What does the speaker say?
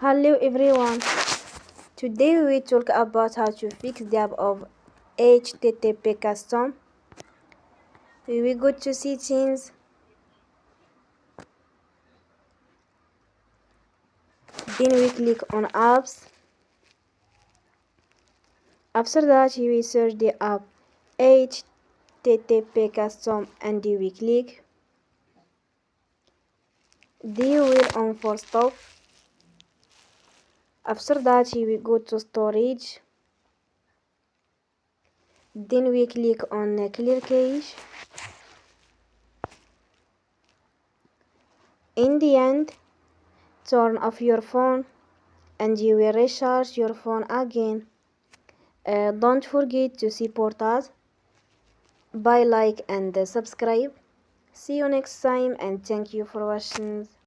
Hello everyone. Today we talk about how to fix the app of HTTP custom. We go to settings, then we click on apps. After that we search the app HTTP custom and we click. Then we on for stop. After that we go to storage. Then we click on clear cache. In the end, turn off your phone and you will recharge your phone again. Don't forget to support us by like and subscribe. See you next time and thank you for watching.